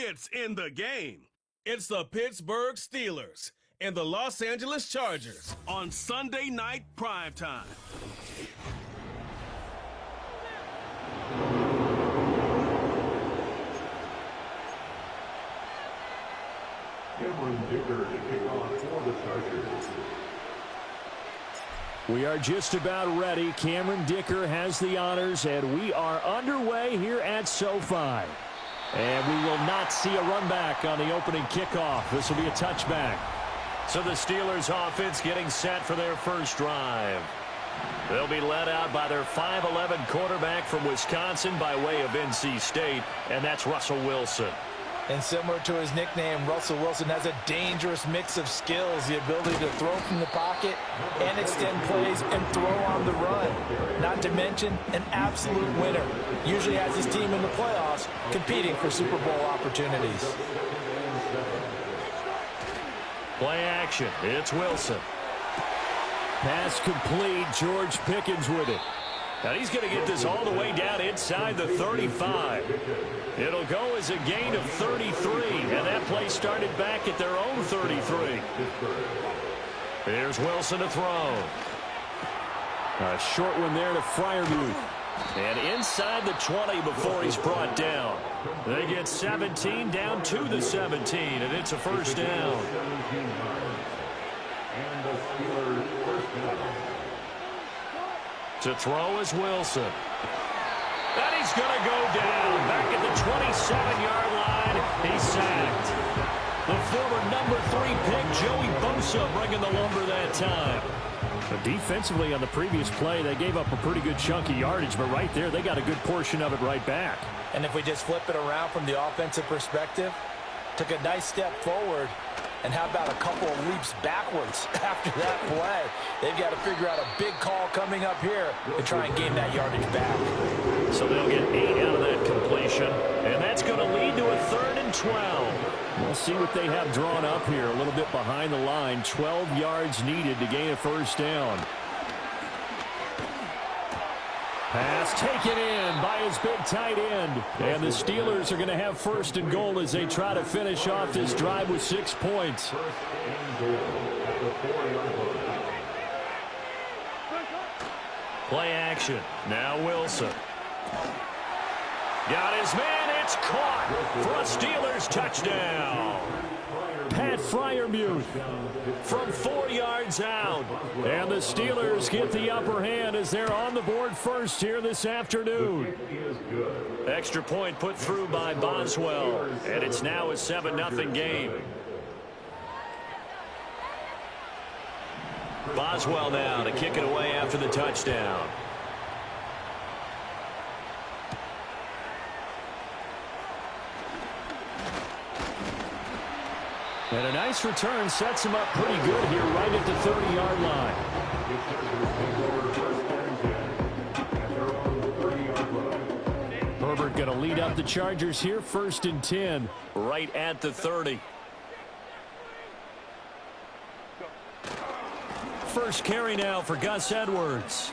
It's in the game. It's the Pittsburgh Steelers and the Los Angeles Chargers on Sunday night primetime. We are just about ready. Cameron Dicker has the honors, and we are underway here at SoFi. And we will not see a run back on the opening kickoff. This will be a touchback. So the Steelers offense getting set for their first drive. They'll be led out by their 5'11" quarterback from Wisconsin by way of NC State, and that's Russell Wilson. And similar to his nickname, Russell Wilson has a dangerous mix of skills, the ability to throw from the pocket and extend plays and throw on the run. Not to mention an absolute winner. Usually has his team in the playoffs competing for Super Bowl opportunities. Play action. It's Wilson. Pass complete. George Pickens with it. Now he's going to get this all the way down inside the 35. It'll go as a gain of 33, and that play started back at their own 33. Here's Wilson to throw. A short one there to Freiermuth. And inside the 20 before he's brought down. They get 17 down to the 17, and it's a first down. To throw is Wilson. And he's going to go down. Back at the 27-yard line. He's sacked. The former number 3 pick, Joey Bosa, bringing the lumber that time. But defensively on the previous play, they gave up a pretty good chunk of yardage. But right there, they got a good portion of it right back. And if we just flip it around from the offensive perspective, took a nice step forward. And how about a couple of leaps backwards after that play? They've got to figure out a big call coming up here to try and gain that yardage back. So they'll get 8 out of that completion. And that's going to lead to a 3rd and 12. We'll see what they have drawn up here. A little bit behind the line. 12 yards needed to gain a first down. Pass taken in by his big tight end. And the Steelers are going to have 1st and goal as they try to finish off this drive with 6 points. Play action. Now Wilson. Got his man. It's caught for a Steelers touchdown. Pat Freiermuth from 4 yards out. And the Steelers get the upper hand as they're on the board first here this afternoon. Extra point put through by Boswell. And it's now a 7-0 game. Boswell now to kick it away after the touchdown. And a nice return sets him up pretty good here right at the 30-yard line. Herbert going to lead up the Chargers here, 1st and 10, right at the 30. First carry now for Gus Edwards.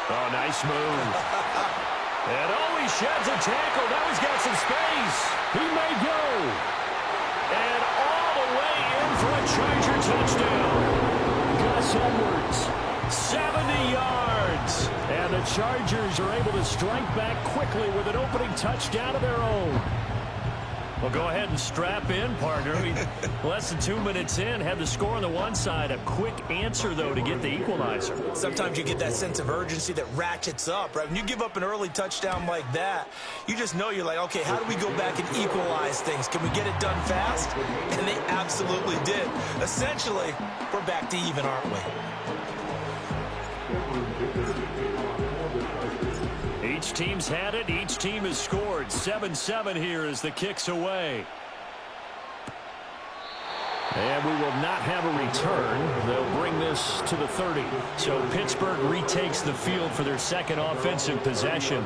Oh, nice move. And he sheds a tackle. Now he's got some space. He may go. And all the way in for a Charger touchdown. Gus Edwards, 70 yards. And the Chargers are able to strike back quickly with an opening touchdown of their own. Well, go ahead and strap in, partner. Less than 2 minutes in, had the score on the one side. A quick answer, though, to get the equalizer. Sometimes you get that sense of urgency that ratchets up, right? When you give up an early touchdown like that, you just know you're like, okay, how do we go back and equalize things? Can we get it done fast? And they absolutely did. Essentially, we're back to even, aren't we? Each team's had it. Each team has scored. 7-7 here as the kick's away. And we will not have a return. They'll bring this to the 30. So Pittsburgh retakes the field for their second offensive possession.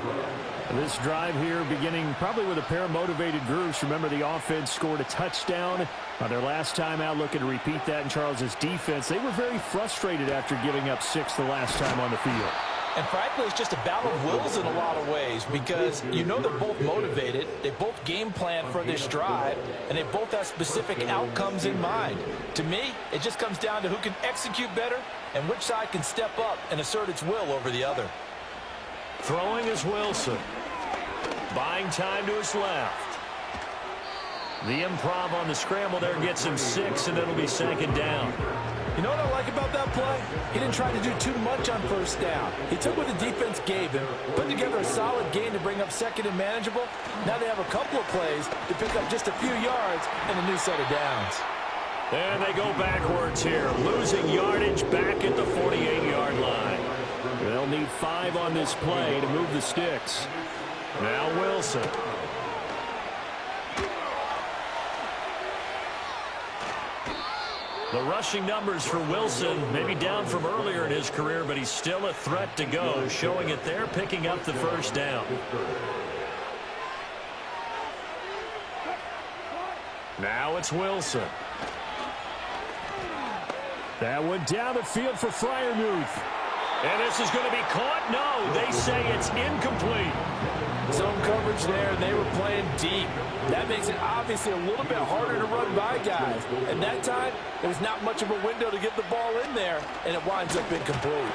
This drive here beginning probably with a pair of motivated groups. Remember, the offense scored a touchdown on their last time out, looking to repeat that in Charles's defense. They were very frustrated after giving up 6 the last time on the field. And frankly, it's just a battle of wills in a lot of ways because you know they're both motivated, they both game plan for this drive, and they both have specific outcomes in mind. To me, it just comes down to who can execute better and which side can step up and assert its will over the other. Throwing is Wilson. Buying time to his left. The improv on the scramble there gets him 6, and it'll be second down. You know what I like about that play? He didn't try to do too much on first down. He took what the defense gave him, put together a solid gain to bring up second and manageable. Now they have a couple of plays to pick up just a few yards and a new set of downs. And they go backwards here, losing yardage back at the 48-yard line. They'll need 5 on this play to move the sticks. Now Wilson. The rushing numbers for Wilson maybe down from earlier in his career, but he's still a threat to go, showing it there, picking up the first down. Now it's Wilson. That went down the field for Freiermuth. And this is going to be caught? No, they say it's incomplete. Zone coverage there, and they were playing deep. That makes it obviously a little bit harder to run by guys. And that time, there was not much of a window to get the ball in there, and it winds up incomplete.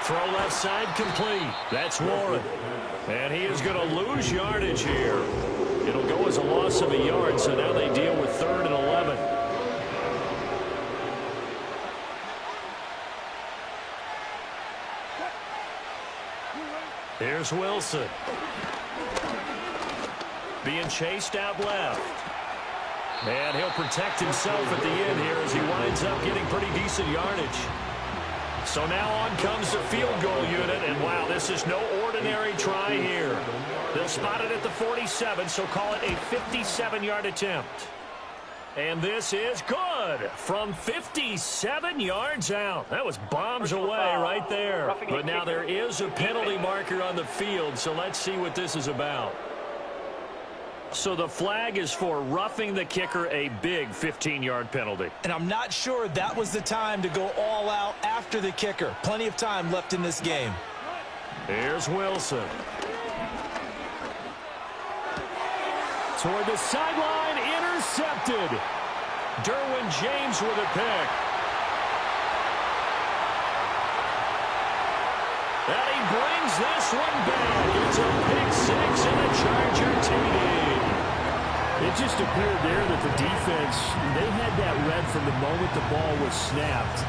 Throw left side complete. That's Warren. And he is going to lose yardage here. It'll go as a loss of a yard, so now they deal with 3rd and 11. Here's Wilson. Being chased out left. And he'll protect himself at the end here as he winds up getting pretty decent yardage. So now on comes the field goal unit, and wow, this is no ordinary try here. They'll spot it at the 47, so call it a 57-yard attempt. And this is good from 57 yards out. That was bombs away right there. But now there is a penalty marker on the field, so let's see what this is about. So the flag is for roughing the kicker, a big 15-yard penalty. And I'm not sure that was the time to go all out after the kicker. Plenty of time left in this game. Here's Wilson. Toward the sideline, intercepted. Derwin James with a pick. And he brings this one back. It's a pick 6 and a Charger TD. It just appeared there that the defense, they had that read from the moment the ball was snapped.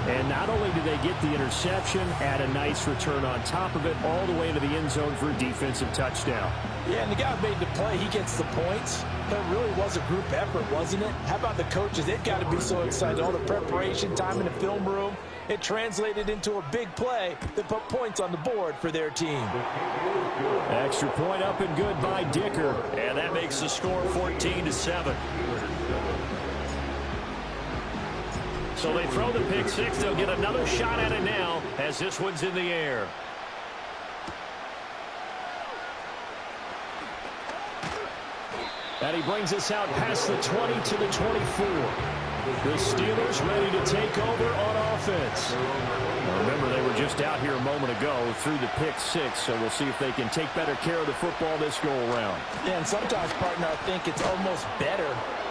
And not only did they get the interception, add a nice return on top of it, all the way into the end zone for a defensive touchdown. Yeah, and the guy who made the play, he gets the points. But it really was a group effort, wasn't it? How about the coaches? They've got to be so excited. All the preparation, time in the film room, it translated into a big play that put points on the board for their team. Extra point up and good by Dicker. And that makes the score 14-7. So they throw the pick 6. They'll get another shot at it now as this one's in the air. And he brings us out past the 20 to the 24. The Steelers ready to take over on offense. Now remember, they were just out here a moment ago through the pick 6, so we'll see if they can take better care of the football this go-around. Yeah, and sometimes, partner, I think it's almost better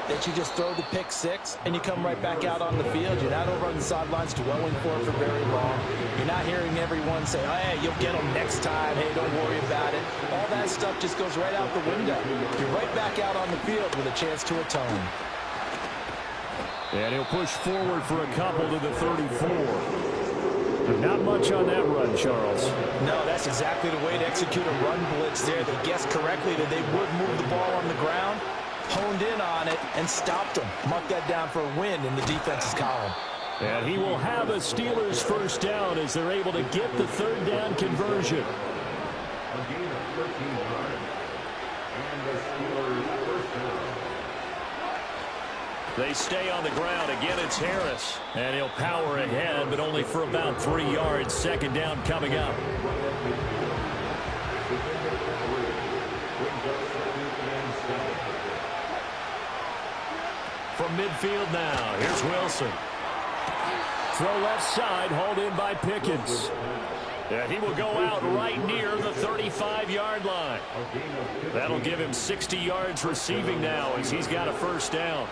that you just throw the pick 6 and you come right back out on the field. You're not over on the sidelines dwelling for it for very long. You're not hearing everyone say, oh, hey, you'll get them next time. Hey, don't worry about it. All that stuff just goes right out the window. You're right back out on the field with a chance to atone. And he'll push forward for a couple to the 34. Not much on that run, Charles. No, that's exactly the way to execute a run blitz there. They guessed correctly that they would move the ball on the ground, honed in on it, and stopped them. Mark that down for a win in the defense's column. And he will have a Steelers first down as they're able to get the third down conversion. They stay on the ground. Again, it's Harris. And he'll power ahead, but only for about 3 yards. Second down coming up. From midfield now, here's Wilson. Throw left side, hauled in by Pickens. And he will go out right near the 35-yard line. That'll give him 60 yards receiving now as he's got a first down.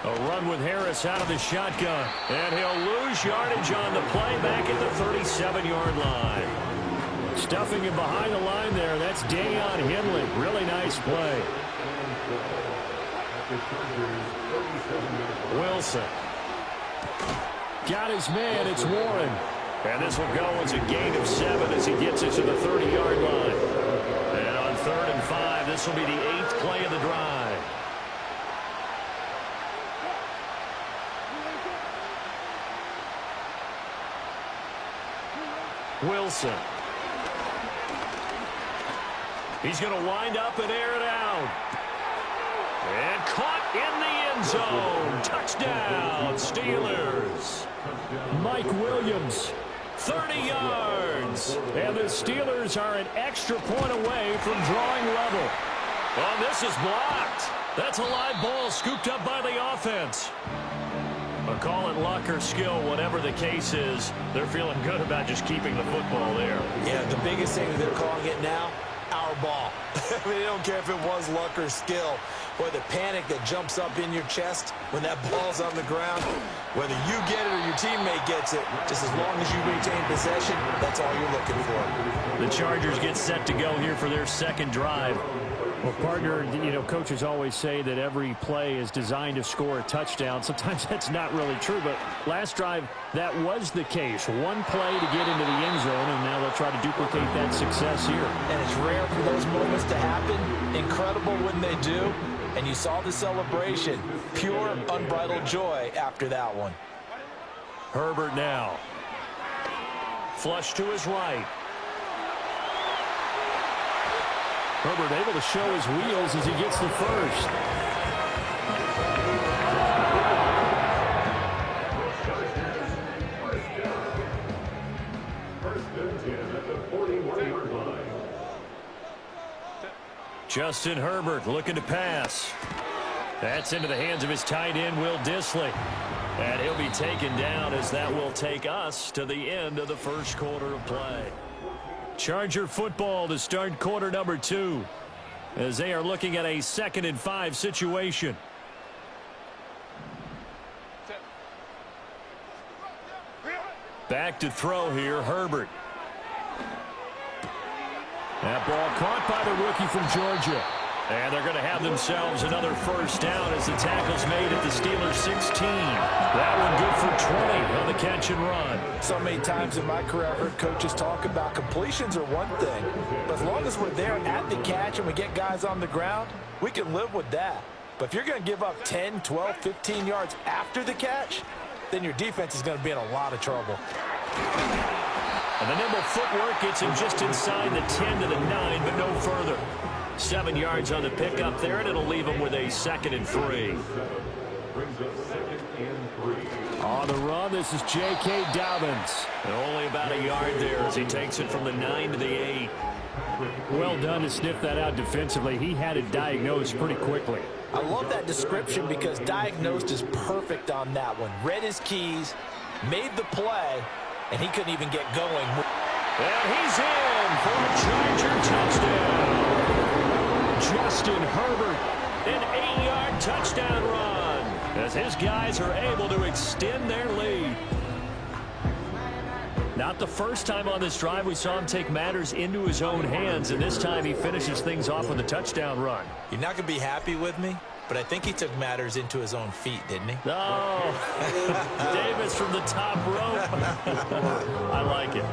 A run with Harris out of the shotgun. And he'll lose yardage on the play back at the 37-yard line. Stuffing him behind the line there. That's Dayon Henley. Really nice play. Wilson. Got his man. It's Warren. And this will go as a gain of 7 as he gets it to the 30-yard line. And on 3rd and 5, this will be the 8th play of the drive. Wilson. He's going to wind up and air it out. And caught in the end zone. Touchdown, Steelers. Mike Williams. 30 yards. And the Steelers are an extra point away from drawing level. Well, this is blocked. That's a live ball scooped up by the offense. But call it luck or skill, whatever the case is, they're feeling good about just keeping the football there. Yeah, the biggest thing they're calling it now, our ball. I mean, they don't care if it was luck or skill. Boy, the panic that jumps up in your chest when that ball's on the ground, whether you get it or your teammate gets it, just as long as you retain possession, that's all you're looking for. The Chargers get set to go here for their second drive. Well, partner, you know, coaches always say that every play is designed to score a touchdown. Sometimes that's not really true, but last drive, that was the case. One play to get into the end zone, and now they'll try to duplicate that success here. And it's rare for those moments to happen. Incredible when they do. And you saw the celebration. Pure, unbridled joy after that one. Herbert now. Flush to his right. Herbert able to show his wheels as he gets the first. Justin Herbert looking to pass. That's into the hands of his tight end, Will Dissly. And he'll be taken down as that will take us to the end of the first quarter of play. Charger football to start quarter number 2 as they are looking at a 2nd and 5 situation. Back to throw here, Herbert. That ball caught by the rookie from Georgia. And they're going to have themselves another first down as the tackle's made at the Steelers 16. That one good for 20 on the catch and run. So many times in my career, I've heard coaches talk about completions are one thing, but as long as we're there at the catch and we get guys on the ground, we can live with that. But if you're going to give up 10, 12, 15 yards after the catch, then your defense is going to be in a lot of trouble. And the nimble footwork gets him just inside the 10 to the 9, but no further. 7 yards on the pickup there, and it'll leave him with a 2nd and 3. On the run, this is J.K. Dobbins. And only about a yard there as he takes it from the 9 to the 8. Well done to sniff that out defensively. He had it diagnosed pretty quickly. I love that description because diagnosed is perfect on that one. Read his keys, made the play, and he couldn't even get going. And he's in for a Charger touchdown. Justin Herbert, an 8-yard touchdown run as his guys are able to extend their lead. Not the first time on this drive we saw him take matters into his own hands, and this time he finishes things off with a touchdown run. You're not going to be happy with me, but I think he took matters into his own feet, didn't he? Oh, Davis from the top rope. I like it.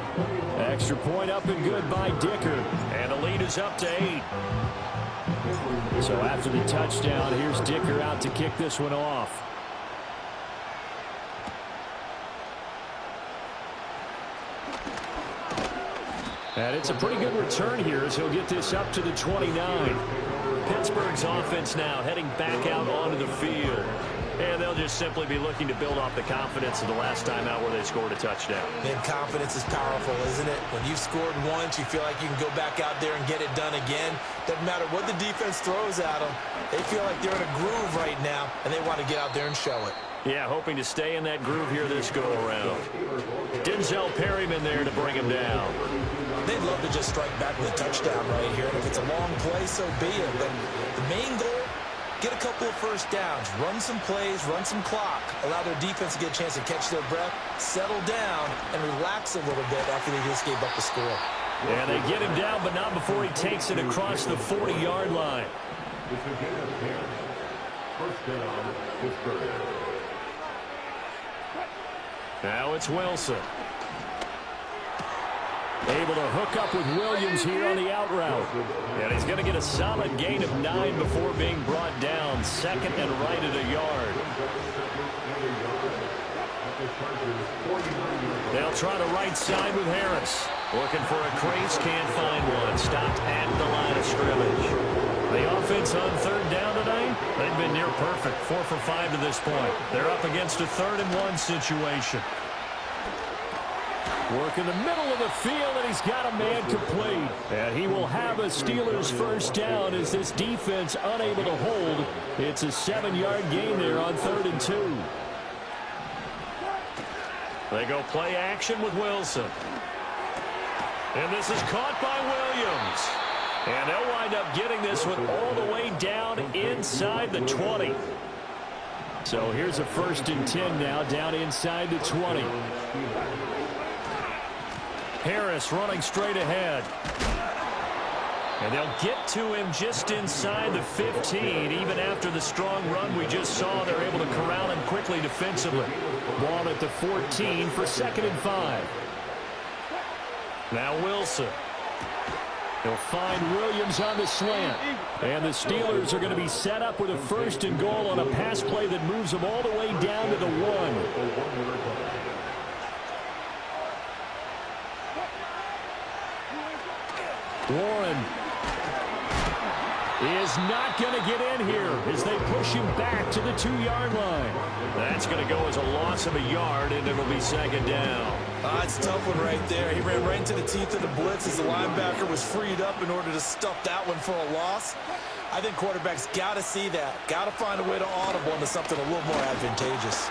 Extra point up and good by Dicker. And the lead is up to 8. So after the touchdown, here's Dicker out to kick this one off. And it's a pretty good return here as he'll get this up to the 29. Pittsburgh's offense now heading back out onto the field. And they'll just simply be looking to build off the confidence of the last time out where they scored a touchdown. Man, confidence is powerful, isn't it? When you've scored once, you feel like you can go back out there and get it done again. Doesn't matter what the defense throws at them. They feel like they're in a groove right now, and they want to get out there and show it. Yeah, hoping to stay in that groove here this go-around. Denzel Perryman there to bring him down. They'd love to just strike back with a touchdown right here. And if it's a long play, so be it. But the main goal, get a couple of first downs, run some plays, run some clock, allow their defense to get a chance to catch their breath, settle down, and relax a little bit after they just gave up the score. And they get him down, but not before he takes it across the 40-yard line. First down, Pittsburgh. Now it's Wilson. Able to hook up with Williams here on the out route. And he's going to get a solid gain of 9 before being brought down. Second and right at a yard. They'll try the right side with Harris. Looking for a crease, can't find one. Stopped at the line of scrimmage. The offense on third down tonight, they've been near perfect. 4 for 5 to this point. They're up against a 3rd and 1 situation. Work in the middle of the field, and he's got a man complete. And he will have a Steelers first down as this defense unable to hold. It's a 7-yard gain there on 3rd and 2. They go play action with Wilson. And this is caught by Williams. And they'll wind up getting this one all the way down inside the 20. So here's a 1st and 10 now, down inside the 20. Harris running straight ahead. And they'll get to him just inside the 15. Even after the strong run we just saw, they're able to corral him quickly defensively. Ball at the 14 for 2nd and 5. Now Wilson. He'll find Williams on the slant. And the Steelers are going to be set up with a 1st and goal on a pass play that moves them all the way down to the 1. Warren is not going to get in here as they push him back to the 2-yard line. That's going to go as a loss of a yard, and it'll be 2nd down. It's a tough one right there. He ran right into the teeth of the blitz as the linebacker was freed up in order to stuff that one for a loss. I think quarterbacks got to see that. Got to find a way to audible into something a little more advantageous.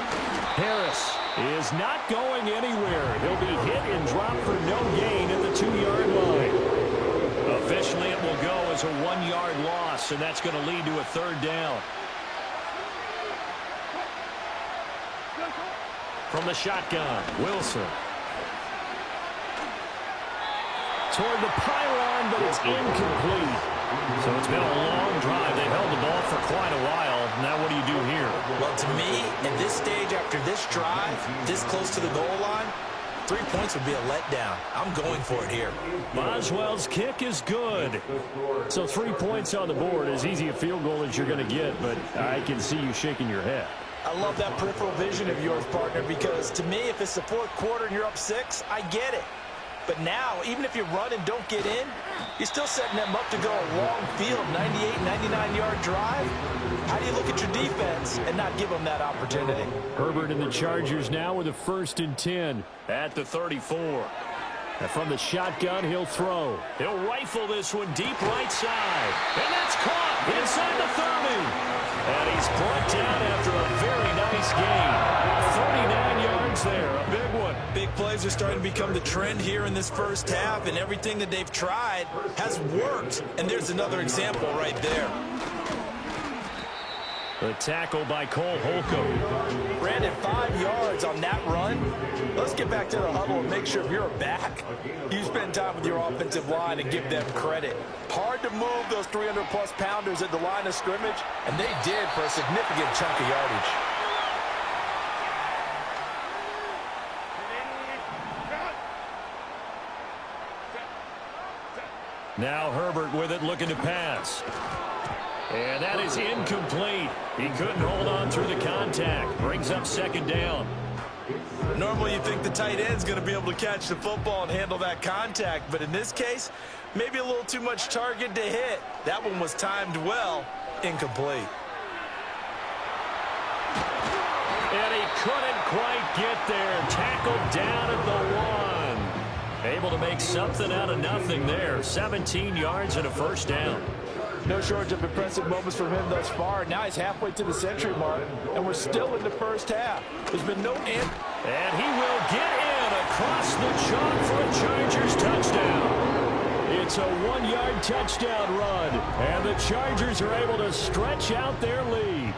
Harris is not going anywhere. He'll be hit and dropped for no gain at the 2-yard line. Officially, it will go as a 1-yard loss, and that's going to lead to a 3rd down. From the shotgun, Wilson. Toward the pylon, but it's incomplete. So it's been a long drive. They've held the ball for quite a while. Now what do you do here? Well, to me, at this stage after this drive, this close to the goal line, 3 points would be a letdown. I'm going for it here. Boswell's kick is good. So 3 points on the board, as easy a field goal as you're going to get, but I can see you shaking your head. I love that peripheral vision of yours, partner, because to me, if it's the 4th quarter and you're up 6, I get it. But now, even if you run and don't get in, you're still setting them up to go a long field, 98, 99-yard drive. How do you look at your defense and not give them that opportunity? Herbert and the Chargers now with a 1st and 10 at the 34. And from the shotgun, he'll throw. He'll rifle this one deep right side. And that's caught inside the 30. And he's brought down after a very nice gain. 39 yards there, a big one. Big plays are starting to become the trend here in this first half, and everything that they've tried has worked. And there's another example right there. The tackle by Cole Holcomb. Brandon, 5 yards on that run. Let's get back to the huddle and make sure if you're a back, you spend time with your offensive line and give them credit. Hard to move those 300-plus pounders at the line of scrimmage, and they did for a significant chunk of yardage. Now Herbert with it, looking to pass. And that is incomplete. He couldn't hold on through the contact. Brings up 2nd down. Normally you think the tight end's going to be able to catch the football and handle that contact, but in this case, maybe a little too much target to hit. That one was timed well, incomplete. And he couldn't quite get there. Tackled down at the 1. Able to make something out of nothing there. 17 yards and a 1st down. No shortage of impressive moments from him thus far. Now he's halfway to the century mark, and we're still in the first half. There's been no end. And he will get in across the chalk for a Chargers touchdown. It's a 1-yard touchdown run, and the Chargers are able to stretch out their lead.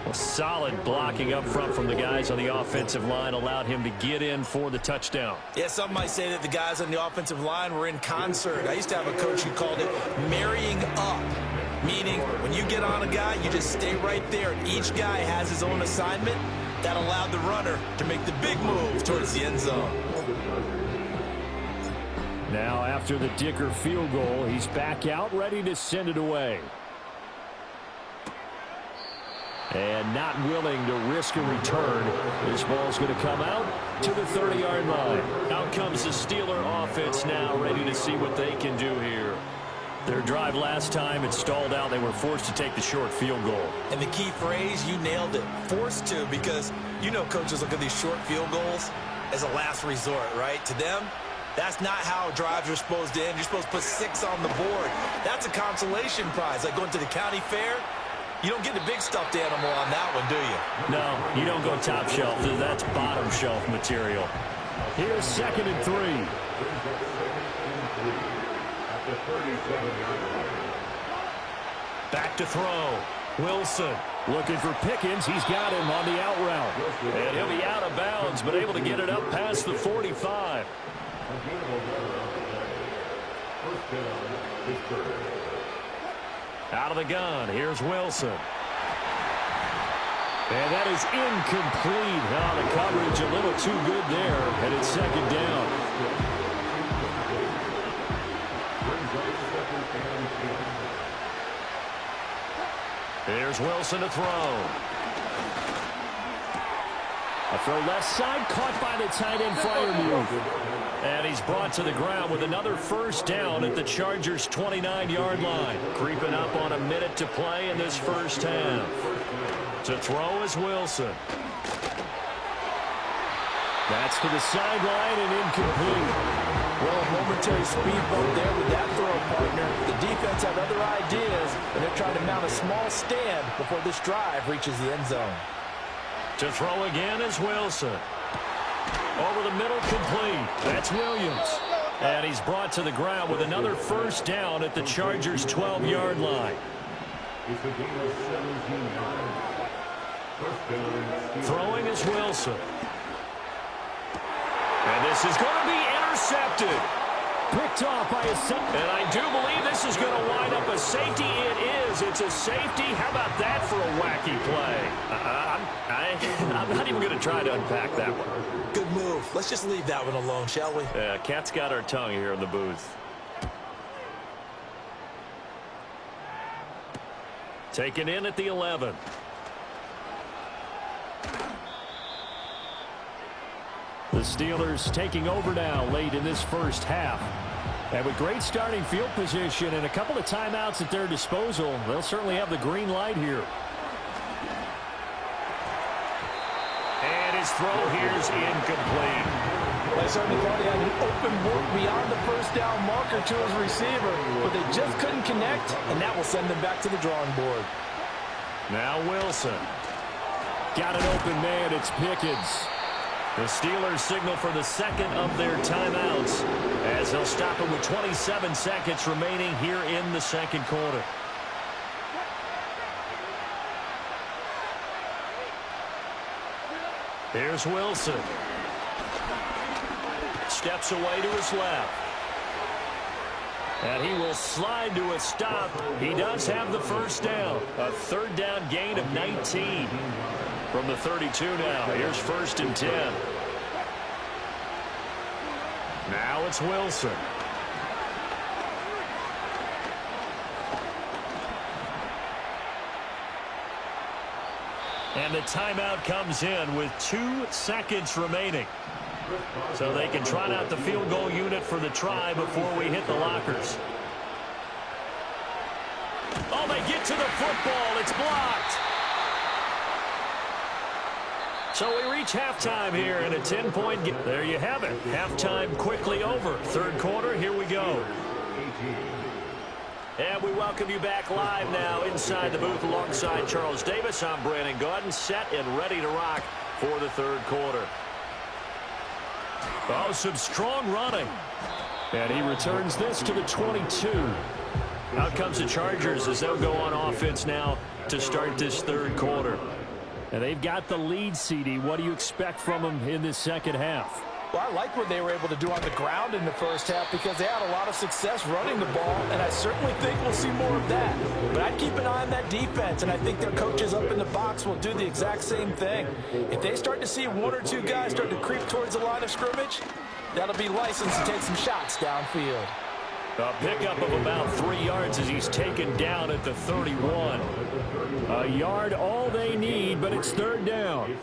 Well, solid blocking up front from the guys on the offensive line allowed him to get in for the touchdown. Yeah, some might say that the guys on the offensive line were in concert. I used to have a coach who called it marrying up, meaning when you get on a guy, you just stay right there. Each guy has his own assignment. That allowed the runner to make the big move towards the end zone. Now, after the Dicker field goal, he's back out, ready to send it away. And not willing to risk a return. This ball's going to come out to the 30-yard line. Out comes the Steeler offense now, ready to see what they can do here. Their drive last time, it stalled out. They were forced to take the short field goal. And the key phrase, you nailed it, forced to, because you know coaches look at these short field goals as a last resort, right? To them, that's not how drives are supposed to end. You're supposed to put 6 on the board. That's a consolation prize, like going to the county fair. You don't get the big stuffed animal on that one, do you? No, you don't go top shelf. That's bottom shelf material. Here's 2nd and 3. Back to throw. Wilson looking for Pickens. He's got him on the out route. And he'll be out of bounds, but able to get it up past the 45. Out of the gun, here's Wilson. And that is incomplete. Oh, the coverage a little too good there, and it's 2nd down. Here's Wilson to throw. A throw left side, caught by the tight end Freiermuth. And he's brought to the ground with another first down at the Chargers' 29-yard line. Creeping up on a minute to play in this first half. To throw is Wilson. That's to the sideline and incomplete. Well, a momentary speed bump there with that throw, partner. The defense had other ideas, and they're trying to mount a small stand before this drive reaches the end zone. To throw again is Wilson. Over the middle, complete. That's Williams. And he's brought to the ground with another first down at the Chargers' 12-yard line. Throwing is Wilson. And this is going to be intercepted. Picked off by a safety. And I do believe this is going to wind up a safety. It is. It's a safety. How about that for a wacky play? I'm not even going to try to unpack that one. Good move. Let's just leave that one alone, shall we? Yeah, cat's got our tongue here in the booth. Taken in at the 11. The Steelers taking over now late in this first half. And with great starting field position and a couple of timeouts at their disposal, they'll certainly have the green light here. And his throw here is incomplete. I certainly thought he had an open look beyond the first down marker to his receiver, but they just couldn't connect, and that will send them back to the drawing board. Now Wilson. Got an open man. It's Pickens. The Steelers signal for the second of their timeouts as they'll stop it with 27 seconds remaining here in the second quarter. Here's Wilson. Steps away to his left. And he will slide to a stop. He does have the first down. A third down gain of 19. From the 32 now. Here's 1st and 10. Now it's Wilson. And the timeout comes in with 2 seconds remaining. So they can trot out the field goal unit for the try before we hit the lockers. Oh, they get to the football. It's blocked. So we reach halftime here in a 10-point game. There you have it. Halftime quickly over. Third quarter, here we go. And we welcome you back live now inside the booth alongside Charles Davis. I'm Brandon Gaudin, set and ready to rock for the third quarter. Oh, some strong running. And he returns this to the 22. Out comes the Chargers as they'll go on offense now to start this third quarter. And they've got the lead, CD. What do you expect from them in this second half? Well, I like what they were able to do on the ground in the first half because they had a lot of success running the ball, and I certainly think we'll see more of that. But I'd keep an eye on that defense, and I think their coaches up in the box will do the exact same thing. If they start to see one or two guys start to creep towards the line of scrimmage, that'll be licensed to take some shots downfield. A pickup of about 3 yards as he's taken down at the 31. A yard all they need, but it's third down.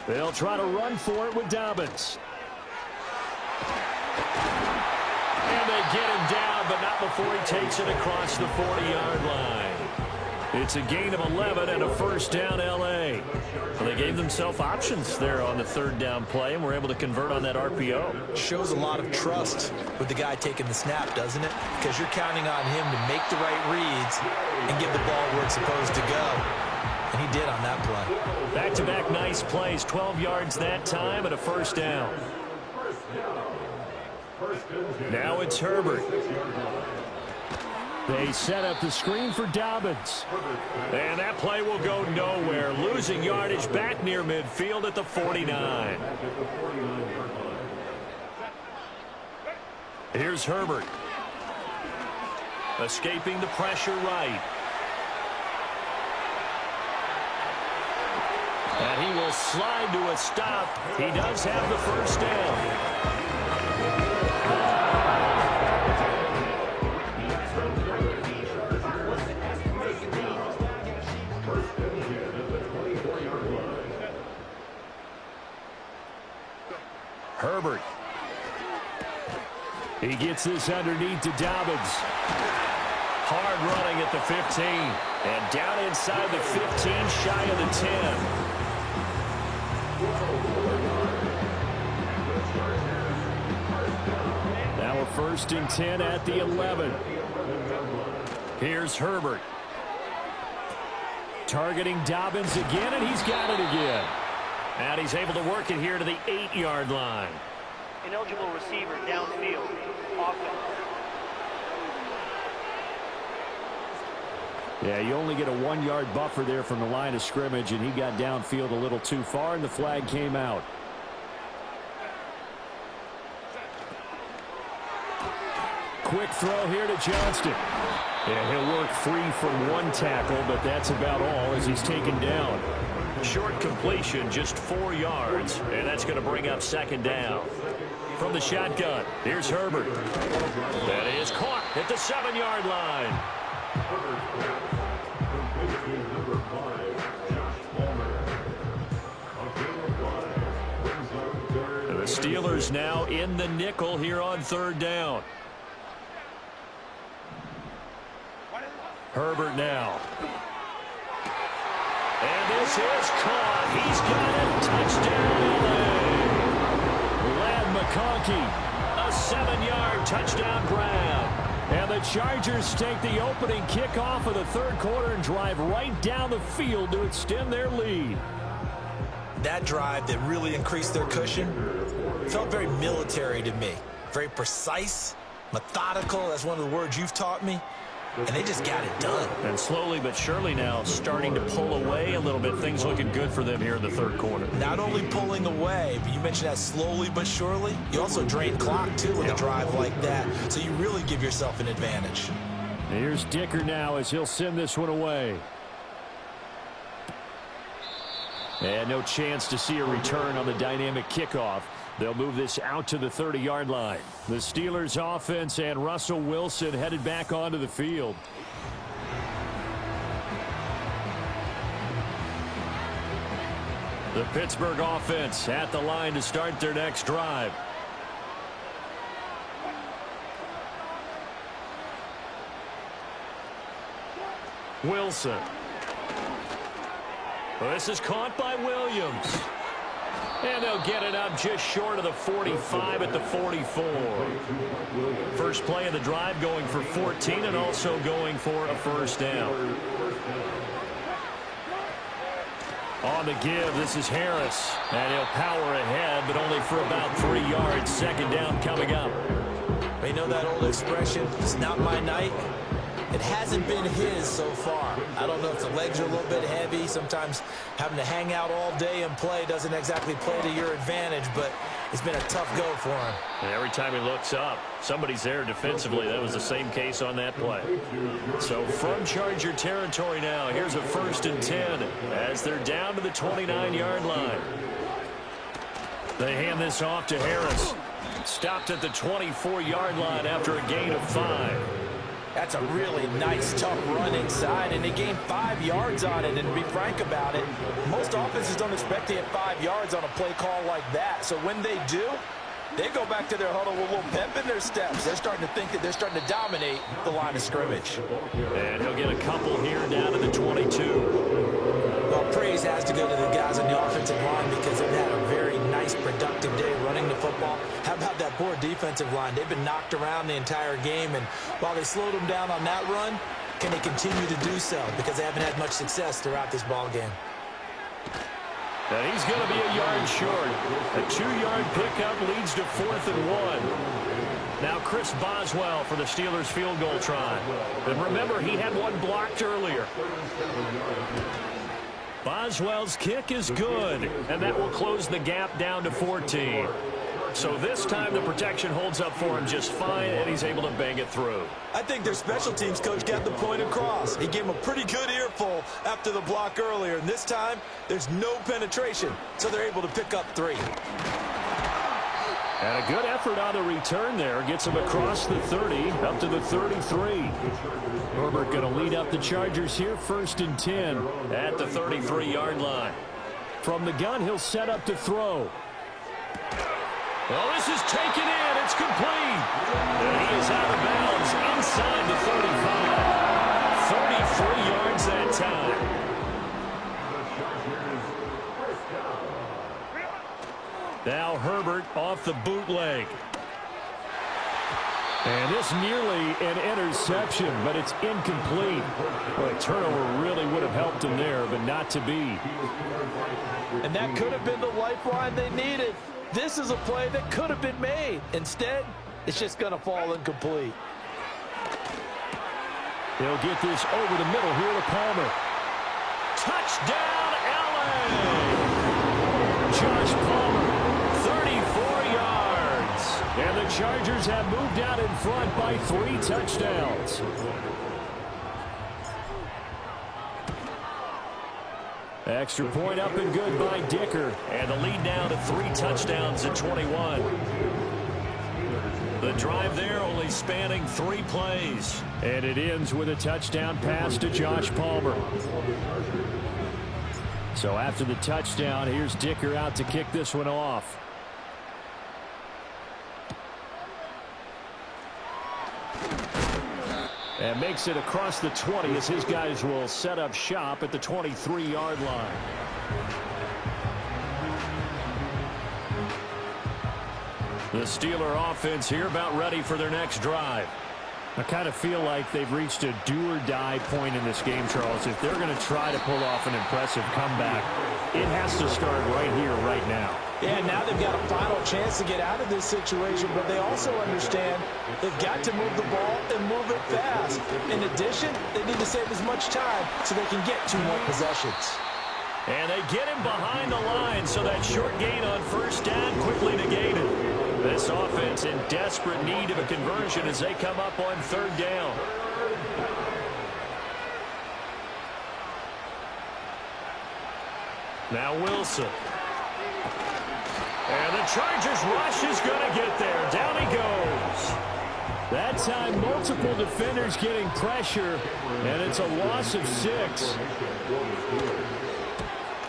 They'll try to run for it with Dobbins. And they get him down, but not before he takes it across the 40-yard line. It's a gain of 11 and a first down, L.A. Well, they gave themselves options there on the third down play, and were able to convert on that RPO. Shows a lot of trust with the guy taking the snap, doesn't it? Because you're counting on him to make the right reads and give the ball where it's supposed to go. And he did on that play. Back-to-back nice plays, 12 yards that time and a first down. Now it's Herbert. They set up the screen for Dobbins. And that play will go nowhere. Losing yardage back near midfield at the 49. Here's Herbert. Escaping the pressure right. And he will slide to a stop. He does have the first down. Herbert. He gets this underneath to Dobbins. Hard running at the 15. And down inside the 15, shy of the 10. Now a first and 10 at the 11. Here's Herbert. Targeting Dobbins again, and he's got it again. And he's able to work it here to the 8-yard line. Ineligible receiver downfield. Offense. Yeah, you only get a 1-yard buffer there from the line of scrimmage, and he got downfield a little too far, and the flag came out. Quick throw here to Johnston. Yeah, he'll work free from one tackle, but that's about all as he's taken down. Short completion, just 4 yards, and that's going to bring up second down. From the shotgun, here's Herbert. That is caught at the 7-yard line. The Steelers now in the nickel here on third down. Herbert now. And this is caught. He's got it. Touchdown, LA. Lad McConkey. A 7-yard touchdown grab. And the Chargers take the opening kickoff of the third quarter and drive right down the field to extend their lead. That drive that really increased their cushion felt very military to me. Very precise, methodical. That's one of the words you've taught me. And they just got it done. And slowly but surely now starting to pull away a little bit. Things looking good for them here in the third quarter. Not only pulling away, but you mentioned that slowly but surely. You also drain clock, too, with a drive like that. So you really give yourself an advantage. Here's Dicker now as he'll send this one away. And no chance to see a return on the dynamic kickoff. They'll move this out to the 30-yard line. The Steelers offense and Russell Wilson headed back onto the field. The Pittsburgh offense at the line to start their next drive. Wilson. Well, this is caught by Williams. And they'll get it up just short of the 45 at the 44. first play of the drive, going for 14 and also going for a first down. On the give, this is Harris. And he'll power ahead, but only for about 3 yards. Second down coming up. You know that old expression, it's not my night? It hasn't been his so far. I don't know if the legs are a little bit heavy. Sometimes having to hang out all day and play doesn't exactly play to your advantage, but it's been a tough go for him. And every time he looks up, somebody's there defensively. That was the same case on that play. So from Charger territory now, here's a 1st and 10 as they're down to the 29-yard line. They hand this off to Harris. Stopped at the 24-yard line after a gain of 5. That's a really nice, tough run inside, and they gained 5 yards on it. And to be frank about it, most offenses don't expect to get 5 yards on a play call like that. So when they do, they go back to their huddle with a little pep in their steps. They're starting to think that they're starting to dominate the line of scrimmage. And he'll get a couple here down to the 22. Well, praise has to go to the guys on the offensive line because they've had a very nice, productive day running the football. How about that poor defensive line? They've been knocked around the entire game, and while they slowed them down on that run, can they continue to do so? Because they haven't had much success throughout this ball game. And he's going to be a yard short. A 2-yard pickup leads to 4th and 1. Now Chris Boswell for the Steelers field goal try. And remember, he had one blocked earlier. Boswell's kick is good, and that will close the gap down to 14. So this time the protection holds up for him just fine, and he's able to bang it through. I think their special teams coach got the point across. He gave him a pretty good earful after the block earlier, and this time there's no penetration, so they're able to pick up 3. And a good effort on the return there. Gets him across the 30, up to the 33. Herbert going to lead up the Chargers here, 1st and 10 at the 33-yard line. From the gun, he'll set up to throw. Well, this is taken in. It's complete. And he is out of bounds inside the 35. 33 yards that time. Now Herbert off the bootleg. And this nearly an interception, but it's incomplete. Well, a turnover really would have helped him there, but not to be. And that could have been the lifeline they needed. This is a play that could have been made. Instead, it's just going to fall incomplete. They'll get this over the middle here to Palmer. Touchdown, LA! Josh Palmer, 34 yards. And the Chargers have moved out in front by 3 touchdowns. Extra point up and good by Dicker. And the lead now to 3 touchdowns at 21. The drive there only spanning 3 plays. And it ends with a touchdown pass to Josh Palmer. So after the touchdown, here's Dicker out to kick this one off. And makes it across the 20 as his guys will set up shop at the 23-yard line. The Steeler offense here about ready for their next drive. I kind of feel like they've reached a do-or-die point in this game, Charles. If they're going to try to pull off an impressive comeback, it has to start right here, right now. Yeah, now they've got a final chance to get out of this situation, but they also understand they've got to move the ball and move it fast. In addition, they need to save as much time so they can get 2 more possessions. And they get him behind the line, so that short gain on first down quickly negated. This offense in desperate need of a conversion as they come up on 3rd down. Now Wilson. And the Chargers rush is going to get there. Down he goes. That time, multiple defenders getting pressure, and it's a loss of 6.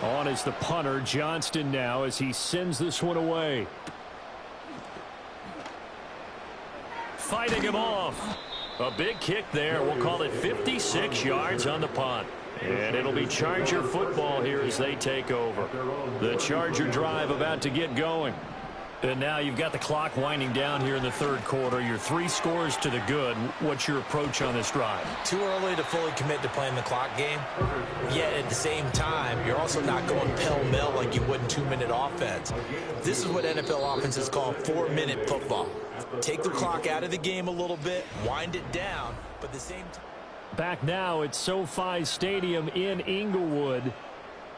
On is the punter, Johnston, now as he sends this one away. Fighting him off. A big kick there. We'll call it 56 yards on the punt. And it'll be Charger football here as they take over. The Charger drive about to get going. And now you've got the clock winding down here in the third quarter. You're 3 scores to the good. What's your approach on this drive? Too early to fully commit to playing the clock game. Yet at the same time, you're also not going pell-mell like you would in 2-minute offense. This is what NFL offenses call 4-minute football. Take the clock out of the game a little bit, wind it down, but at the same time. Back now at SoFi Stadium in Inglewood.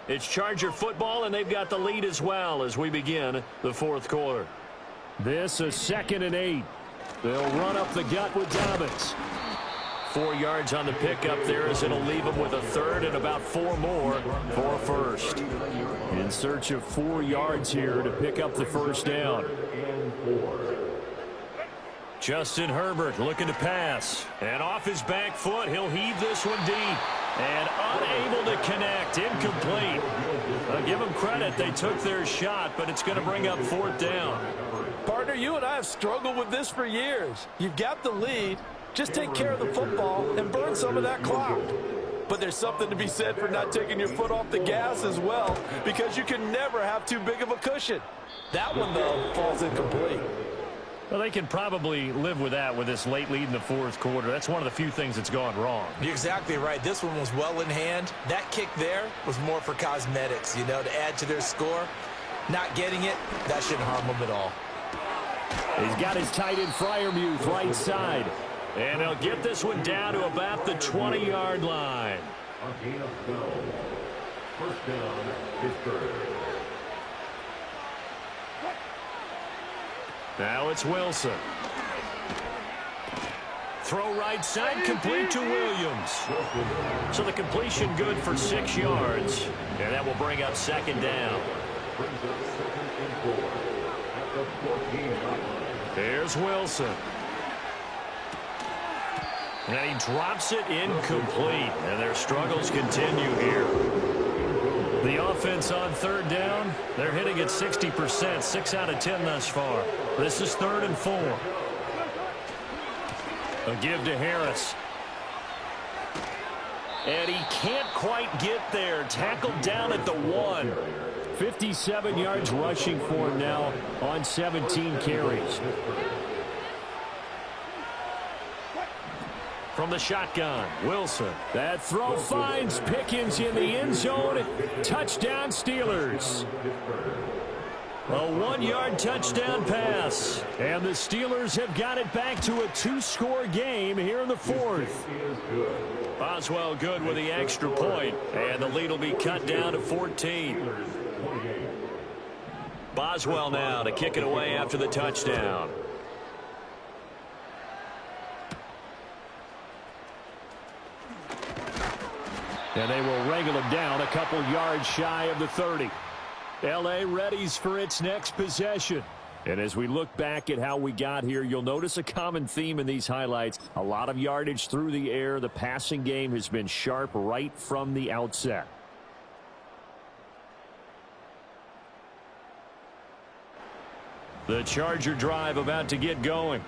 It's Charger football, and they've got the lead as well as we begin the fourth quarter. This is 2nd and 8. They'll run up the gut with Dobbins. 4 yards on the pickup there as it'll leave them with a third and about 4 more for a first. In search of 4 yards here to pick up the first down. Justin Herbert looking to pass. And off his back foot, he'll heave this one deep. And unable to connect. Incomplete. I'll give them credit. They took their shot, but it's going to bring up 4th down. Partner, you and I have struggled with this for years. You've got the lead. Just take care of the football and burn some of that clock. But there's something to be said for not taking your foot off the gas as well, because you can never have too big of a cushion. That one, though, falls incomplete. Well, they can probably live with that with this late lead in the fourth quarter. That's one of the few things that's gone wrong. You're exactly right. This one was well in hand. That kick there was more for cosmetics, you know, to add to their score. Not getting it, that shouldn't harm them at all. He's got his tight end Freiermuth right side. And they'll get this one down to about the 20-yard line. First down, Pittsburgh. Now it's Wilson. Throw right side, complete to Williams. So the completion good for 6 yards. And that will bring up 2nd down. Here's Wilson. And he drops it incomplete. And their struggles continue here. The offense on 3rd down, they're hitting at 60%, 6 out of 10 thus far. This is 3rd and 4. A give to Harris. And he can't quite get there. Tackled down at the 1. 57 yards rushing for him now on 17 carries. From the shotgun, Wilson. That throw finds Pickens in the end zone. Touchdown, Steelers. A 1-yard touchdown pass. And the Steelers have got it back to a 2-score game here in the fourth. Boswell good with the extra point. And the lead will be cut down to 14. Boswell now to kick it away after the touchdown. And they will wrangle him down a couple yards shy of the 30. L.A. readies for its next possession. And as we look back at how we got here, you'll notice a common theme in these highlights. A lot of yardage through the air. The passing game has been sharp right from the outset. The Charger drive about to get going.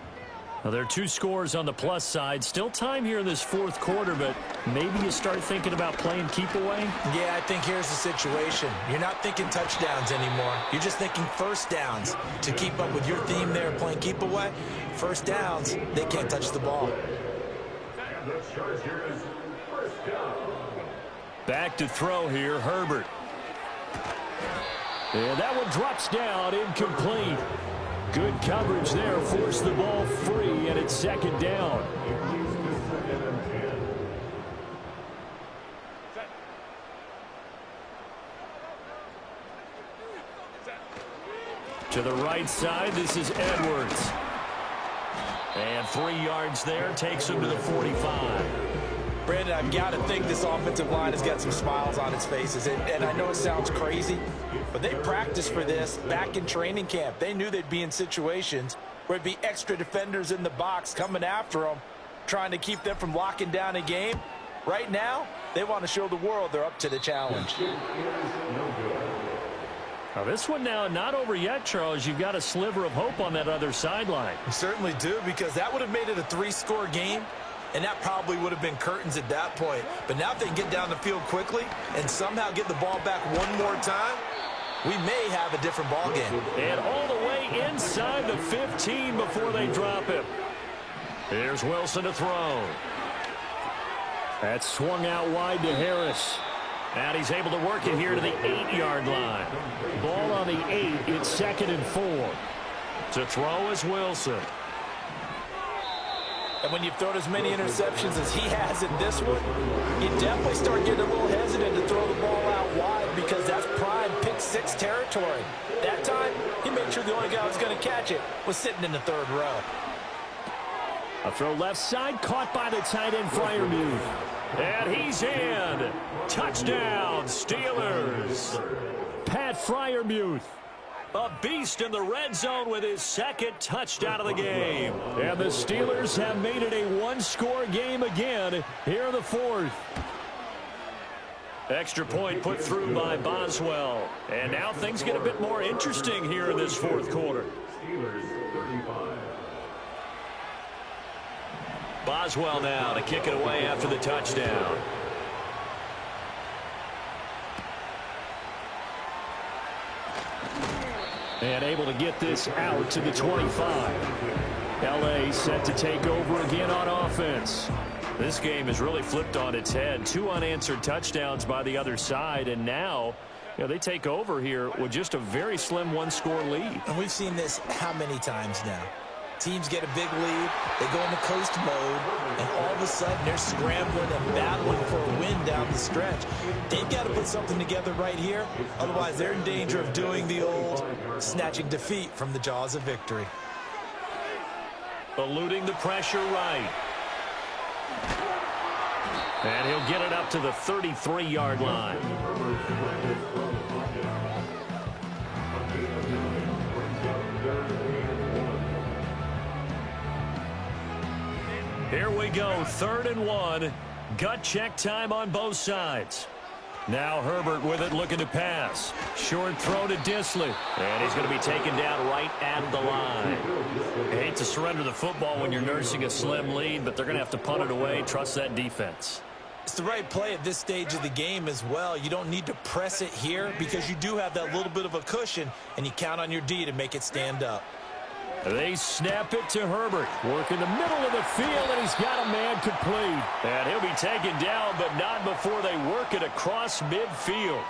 Now, there are 2 scores on the plus side. Still time here in this fourth quarter, but maybe you start thinking about playing keep away? Yeah, I think here's the situation. You're not thinking touchdowns anymore. You're just thinking first downs. To keep up with your theme there, playing keep away, first downs, they can't touch the ball. Back to throw here, Herbert. And that one drops down, incomplete. Good coverage there, forced the ball free, and it's 2nd down. To the right side, this is Edwards. And 3 yards there, takes him to the 45. Brandon, I've got to think this offensive line has got some smiles on its faces. And I know it sounds crazy, but they practiced for this back in training camp. They knew they'd be in situations where it'd be extra defenders in the box coming after them, trying to keep them from locking down a game. Right now, they want to show the world they're up to the challenge. Now this one now not over yet, Charles. You've got a sliver of hope on that other sideline. You certainly do, because that would have made it a 3-score game. And that probably would have been curtains at that point. But now if they can get down the field quickly and somehow get the ball back one more time, we may have a different ball game. And all the way inside the 15 before they drop him. Here's Wilson to throw. That's swung out wide to Harris. And he's able to work it here to the 8-yard line. Ball on the 8. It's 2nd and 4. To throw is Wilson. And when you've thrown as many interceptions as he has in this one, you definitely start getting a little hesitant to throw the ball out wide because that's prime pick 6 territory. That time, he made sure the only guy who was going to catch it was sitting in the 3rd row. A throw left side, caught by the tight end, Freiermuth. And he's in. Touchdown, Steelers. Pat Freiermuth. A beast in the red zone with his 2nd touchdown of the game. And the Steelers have made it a one-score game again here in the 4th. Extra point put through by Boswell. And now things get a bit more interesting here in this 4th quarter. Boswell now to kick it away after the touchdown. And able to get this out to the 25. L.A. set to take over again on offense. This game has really flipped on its head. 2 unanswered touchdowns by the other side, and now they take over here with just a very slim one-score lead. And we've seen this how many times now? Teams get a big lead, they go into coast mode, and all of a sudden they're scrambling and battling for a win down the stretch. They've got to put something together right here, otherwise they're in danger of doing the old snatching defeat from the jaws of victory. Eluding the pressure right. And he'll get it up to the 33-yard line. Here we go, 3rd and 1. Gut check time on both sides. Now Herbert with it, looking to pass. Short throw to Disley. And he's going to be taken down right at the line. I hate to surrender the football when you're nursing a slim lead, but they're going to have to punt it away. Trust that defense. It's the right play at this stage of the game as well. You don't need to press it here because you do have that little bit of a cushion, and you count on your D to make it stand up. They snap it to Herbert. Work in the middle of the field, and he's got a man complete. And he'll be taken down, but not before they work it across midfield.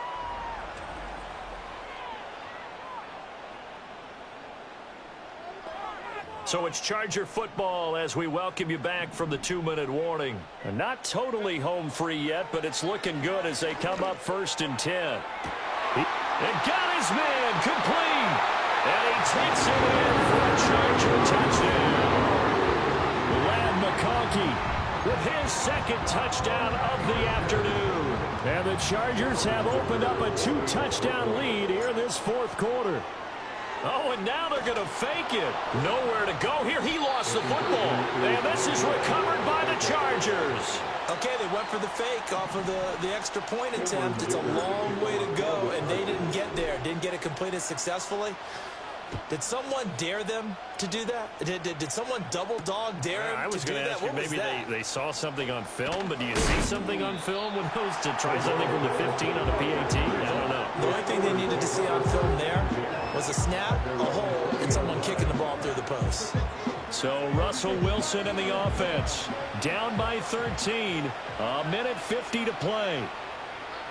So it's Charger football as we welcome you back from the 2-minute warning. And not totally home free yet, but it's looking good as they come up 1st and 10. And got his man complete. And he takes it in for a Charger touchdown. Lad McConkey with his 2nd touchdown of the afternoon. And the Chargers have opened up a 2-touchdown lead here in this 4th quarter. Oh, and now they're going to fake it. Nowhere to go here. He lost the football. And this is recovered by the Chargers. Okay, they went for the fake off of the extra point attempt. It's a long way to go, and they didn't get there. Didn't get it completed successfully. Did someone dare them to do that? Did someone double dog dare them I was to do going to that? ask you, maybe they saw something on film, but do you see something on film with those to try something from the 15 on a PAT? I don't know. The only thing they needed to see on film there was a snap, a hole, and someone kicking the ball through the post. So Russell Wilson and the offense down by 13. A minute 50 to play.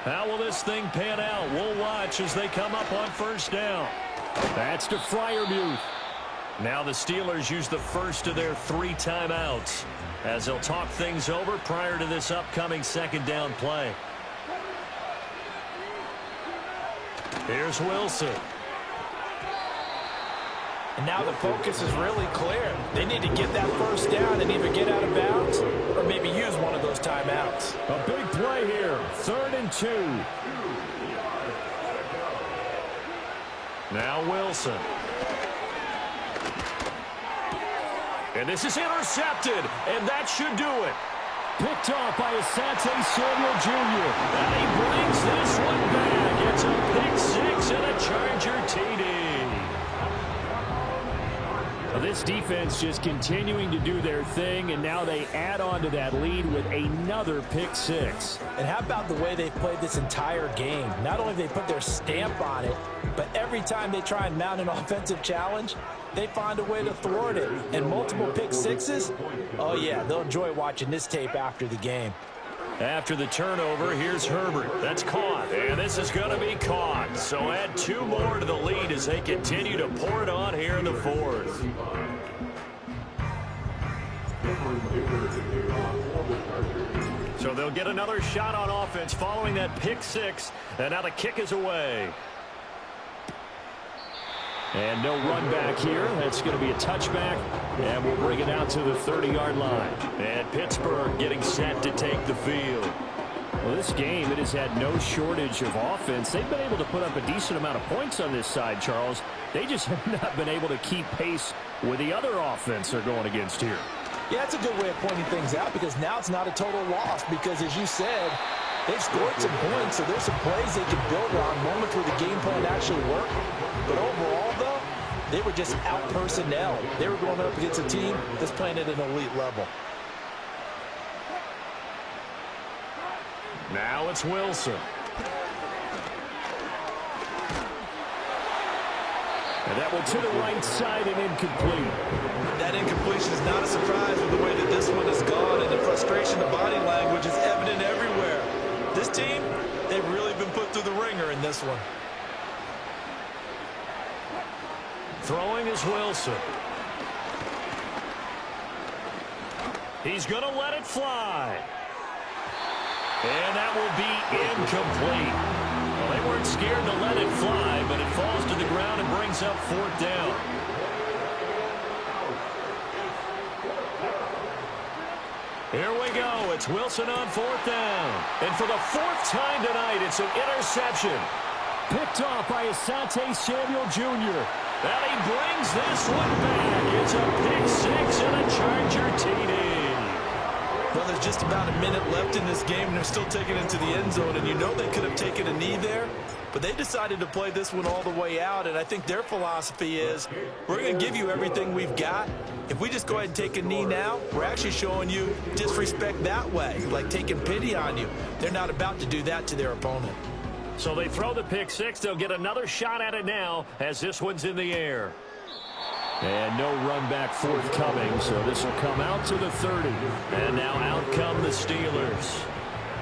How will this thing pan out? We'll watch as they come up on 1st down. That's to Freiermuth. Now the Steelers use the first of their 3 timeouts as they'll talk things over prior to this upcoming 2nd down play. Here's Wilson. And now the focus is really clear. They need to get that 1st down and either get out of bounds or maybe use one of those timeouts. A big play here. 3rd and 2. Now Wilson. And this is intercepted, and that should do it. Picked off by Asante Samuel Jr. And he brings this one back. It's a pick 6 and a Charger TD. Well, this defense just continuing to do their thing, and now they add on to that lead with another pick six. And how about the way they've played this entire game? Not only have they put their stamp on it, but every time they try and mount an offensive challenge, they find a way to thwart it. And multiple pick sixes, oh yeah, they'll enjoy watching this tape after the game. After the turnover, here's Herbert. That's caught, and this is going to be caught. So add 2 more to the lead as they continue to pour it on here in the fourth. So they'll get another shot on offense following that pick six, and now the kick is away. And no run back here. That's going to be a touchback, and we'll bring it out to the 30-yard line. And Pittsburgh getting set to take the field. Well, this game, it has had no shortage of offense. They've been able to put up a decent amount of points on this side, Charles. They just have not been able to keep pace with the other offense they're going against here. Yeah, that's a good way of pointing things out, because now it's not a total loss, because as you said, they've scored some points, so there's some plays they can build on, moments where the game plan actually worked. But overall, though, they were just out-personnel. They were going up against a team that's playing at an elite level. Now it's Wilson. And that one to the right side and incomplete. That incompletion is not a surprise with the way that this one has gone, and the frustration of body language is evident everywhere. This team, they've really been put through the ringer in this one. Throwing is Wilson. He's going to let it fly. And that will be incomplete. Well, they weren't scared to let it fly, but it falls to the ground and brings up 4th down. Here we go. It's Wilson on 4th down. And for the 4th time tonight, it's an interception. Picked off by Asante Samuel Jr. And he brings this one back. It's a pick six and a Charger TD. Well, there's just about a minute left in this game, and they're still taking it to the end zone. And you know they could have taken a knee there, but they decided to play this one all the way out. And I think their philosophy is, we're going to give you everything we've got. If we just go ahead and take a knee now, we're actually showing you disrespect that way, like taking pity on you. They're not about to do that to their opponent. So they throw the pick six. They'll get another shot at it now as this one's in the air. And no run back forthcoming, so this will come out to the 30. And now out come the Steelers.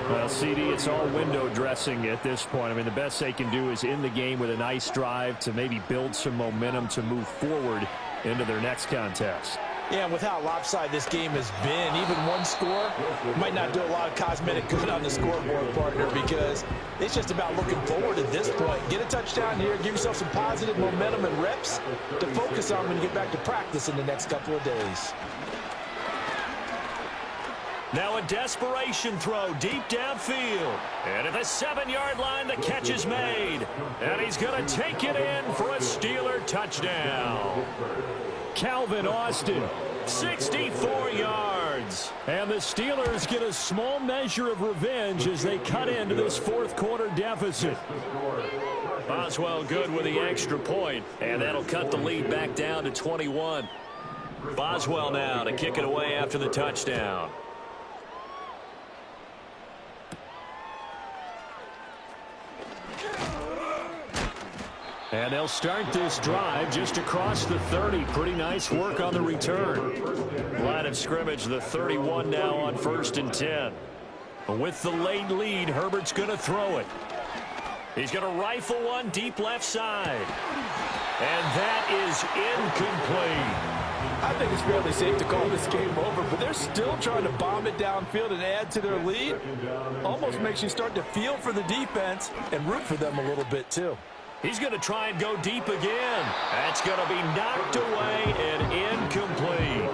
Well, CD, it's all window dressing at this point. I mean, the best they can do is in the game with a nice drive to maybe build some momentum to move forward into their next contest. Yeah, and with how lopsided this game has been, even one score might not do a lot of cosmetic good on the scoreboard, partner, because it's just about looking forward at this point. Get a touchdown here, give yourself some positive momentum and reps to focus on when you get back to practice in the next couple of days. Now a desperation throw deep downfield. And at the 7-yard line, the catch is made. And he's going to take it in for a Steeler touchdown. Calvin Austin, 64 yards. and the Steelers get a small measure of revenge as they cut into this fourth quarter deficit. Boswell good with the extra point, and that'll cut the lead back down to 21. Boswell now to kick it away after the touchdown. And they'll start this drive just across the 30. Pretty nice work on the return. Line of scrimmage, the 31 now on 1st and 10. With the late lead, Herbert's going to throw it. He's going to rifle one deep left side. And that is incomplete. I think it's fairly safe to call this game over, but they're still trying to bomb it downfield and add to their lead. Almost makes you start to feel for the defense and root for them a little bit, too. He's going to try and go deep again. That's going to be knocked away and incomplete.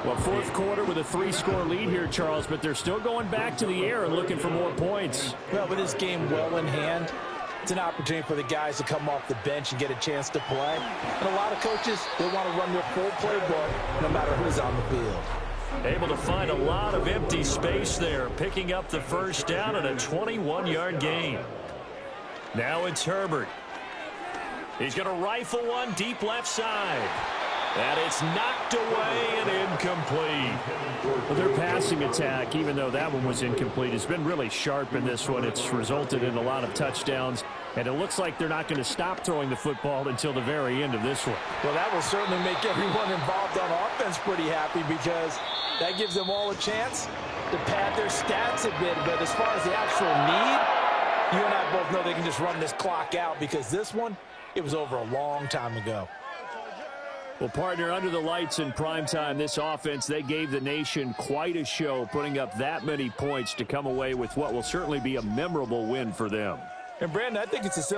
Well, fourth quarter with a 3-score lead here, Charles, but they're still going back to the air and looking for more points. Well, with this game well in hand, it's an opportunity for the guys to come off the bench and get a chance to play. And a lot of coaches, they want to run their full playbook no matter who's on the field. Able to find a lot of empty space there, picking up the first down and a 21-yard gain. Now it's Herbert. He's going to rifle one deep left side. And it's knocked away and incomplete. Well, their passing attack, even though that one was incomplete, has been really sharp in this one. It's resulted in a lot of touchdowns, and it looks like they're not going to stop throwing the football until the very end of this one. Well, that will certainly make everyone involved on offense pretty happy because that gives them all a chance to pad their stats a bit. But as far as the actual need, you and I both know they can just run this clock out because this one, it was over a long time ago. Well, partner, under the lights in primetime, this offense, they gave the nation quite a show, putting up that many points to come away with what will certainly be a memorable win for them. And, Brandon, I think it's a simple